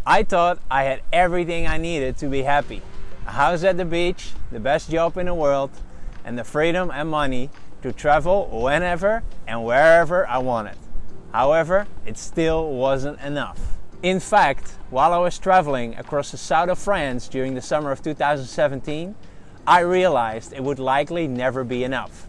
I thought I had everything I needed to be happy. A house at the beach, the best job in the world, and the freedom and money to travel whenever and wherever I wanted. However, it still wasn't enough. In fact, while I was traveling across the south of France during the summer of 2017, I realized it would likely never be enough.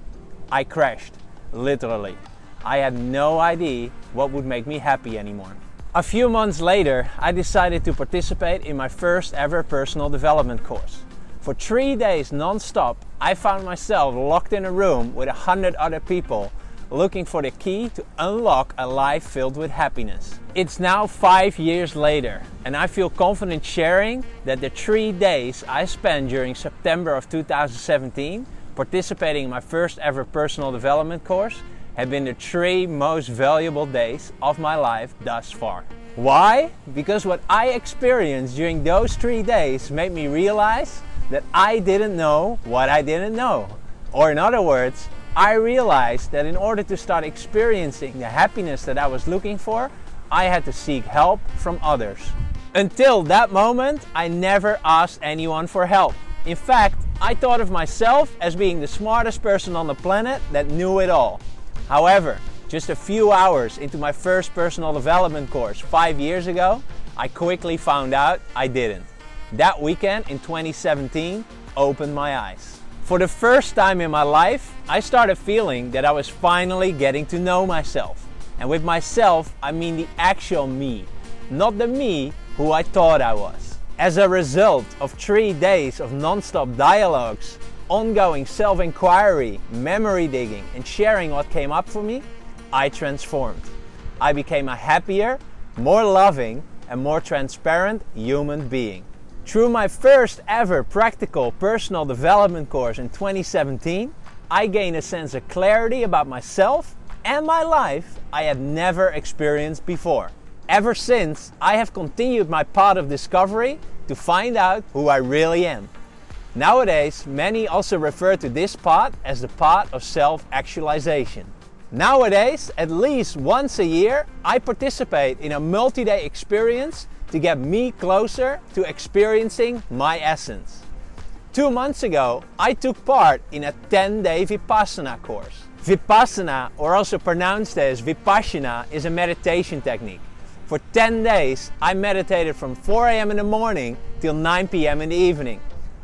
I crashed, literally. I had no idea what would make me happy anymore. A few months later, I decided to participate in my first ever personal development course. For 3 days non-stop, I found myself locked in a room with 100 other people looking for the key to unlock a life filled with happiness. It's now 5 years later, and I feel confident sharing that the 3 days I spent during September of 2017 participating in my first ever personal development course have been the 3 most valuable days of my life thus far. Why? Because what I experienced during those 3 days made me realize that I didn't know what I didn't know. Or in other words, I realized that in order to start experiencing the happiness that I was looking for, I had to seek help from others. Until that moment, I never asked anyone for help. In fact, I thought of myself as being the smartest person on the planet that knew it all. However, just a few hours into my first personal development course 5 years ago, I quickly found out I didn't. That weekend in 2017 opened my eyes. For the first time in my life, I started feeling that I was finally getting to know myself. And with myself, I mean the actual me, not the me who I thought I was. As a result of 3 days of non-stop dialogues, ongoing self-inquiry, memory digging, and sharing what came up for me, I transformed. I became a happier, more loving, and more transparent human being. Through my first ever practical personal development course in 2017, I gained a sense of clarity about myself and my life I had never experienced before. Ever since, I have continued my path of discovery to find out who I really am. Nowadays, many also refer to this path as the path of self-actualization. Nowadays, at least once a year, I participate in a multi-day experience to get me closer to experiencing my essence. 2 months ago, I took part in a 10-day Vipassana course. Vipassana, or also pronounced as Vipassana, is a meditation technique. For 10 days, I meditated from 4 a.m. in the morning till 9 p.m. in the evening.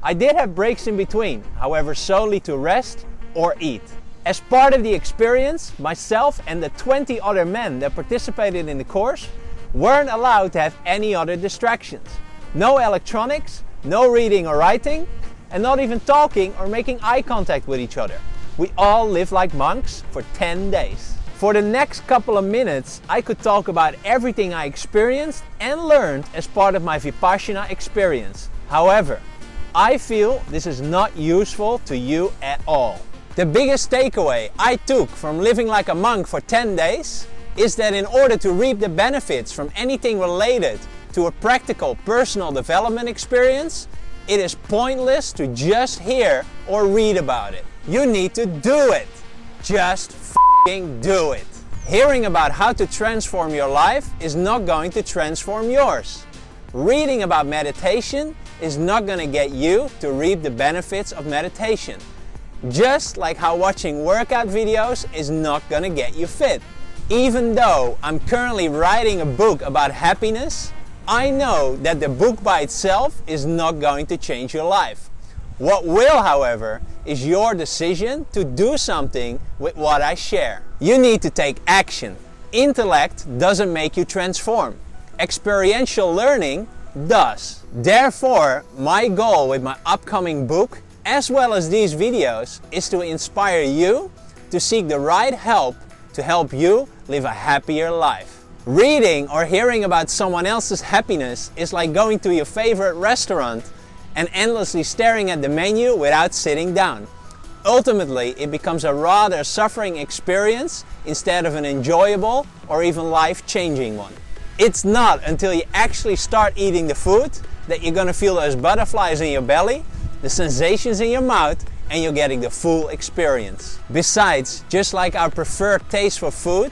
I did have breaks in between, however solely to rest or eat. As part of the experience, myself and the 20 other men that participated in the course weren't allowed to have any other distractions. No electronics, no reading or writing, and not even talking or making eye contact with each other. We all lived like monks for 10 days. For the next couple of minutes, I could talk about everything I experienced and learned as part of my Vipassana experience. However, I feel this is not useful to you at all. The biggest takeaway I took from living like a monk for 10 days is that in order to reap the benefits from anything related to a practical personal development experience, it is pointless to just hear or read about it. You need to do it. Just f***ing do it. Hearing about how to transform your life is not going to transform yours. Reading about meditation is not going to get you to reap the benefits of meditation. Just like how watching workout videos is not going to get you fit. Even though I'm currently writing a book about happiness, I know that the book by itself is not going to change your life. What will, however, is your decision to do something with what I share. You need to take action. Intellect doesn't make you transform. Experiential learning does. Therefore, my goal with my upcoming book, as well as these videos, is to inspire you to seek the right help to help you live a happier life. Reading or hearing about someone else's happiness is like going to your favorite restaurant and endlessly staring at the menu without sitting down. Ultimately, it becomes a rather suffering experience instead of an enjoyable or even life-changing one. It's not until you actually start eating the food that you're going to feel those butterflies in your belly, the sensations in your mouth, and you're getting the full experience. Besides, just like our preferred taste for food,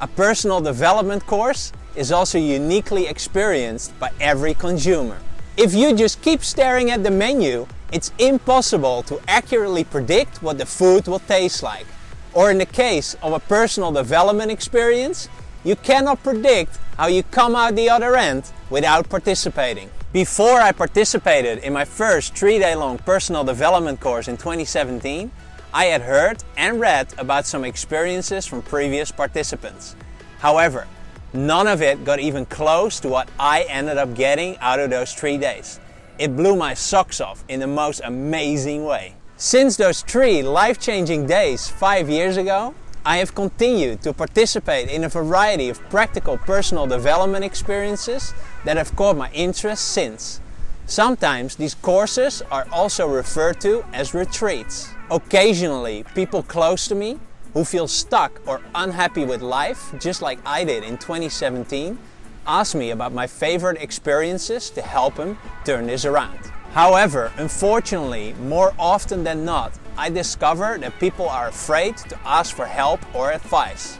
a personal development course is also uniquely experienced by every consumer. If you just keep staring at the menu, it's impossible to accurately predict what the food will taste like. Or in the case of a personal development experience, you cannot predict how you come out the other end without participating. Before I participated in my first 3-day-long personal development course in 2017, I had heard and read about some experiences from previous participants. However, none of it got even close to what I ended up getting out of those 3 days. It blew my socks off in the most amazing way. Since those 3 life-changing days 5 years ago, I have continued to participate in a variety of practical personal development experiences that have caught my interest since. Sometimes these courses are also referred to as retreats. Occasionally, people close to me who feel stuck or unhappy with life, just like I did in 2017, ask me about my favorite experiences to help them turn this around. However, unfortunately, more often than not, I discover that people are afraid to ask for help or advice.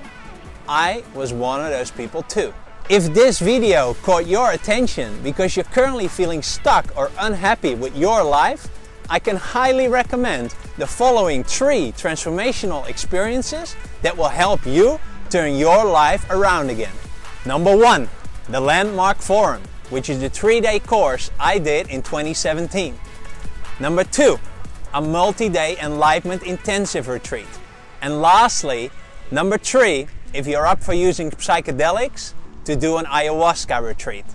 I was one of those people too. If this video caught your attention because you're currently feeling stuck or unhappy with your life, I can highly recommend the following 3 transformational experiences that will help you turn your life around again. Number 1, the Landmark Forum, which is the 3-day course I did in 2017. Number 2, a multi-day Enlightenment Intensive retreat. And lastly, number 3, if you're up for using psychedelics, to do an Ayahuasca retreat.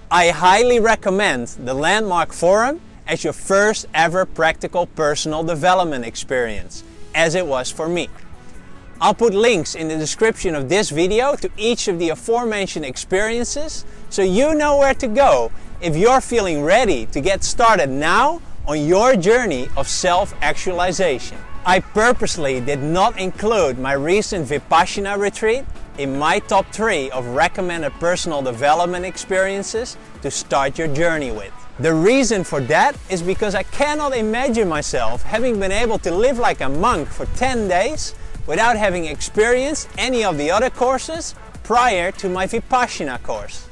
I highly recommend the Landmark Forum as your first ever practical personal development experience, as it was for me. I'll put links in the description of this video to each of the aforementioned experiences so you know where to go if you're feeling ready to get started now on your journey of self-actualization. I purposely did not include my recent Vipassana retreat in my top 3 of recommended personal development experiences to start your journey with. The reason for that is because I cannot imagine myself having been able to live like a monk for 10 days without having experienced any of the other courses prior to my Vipassana course.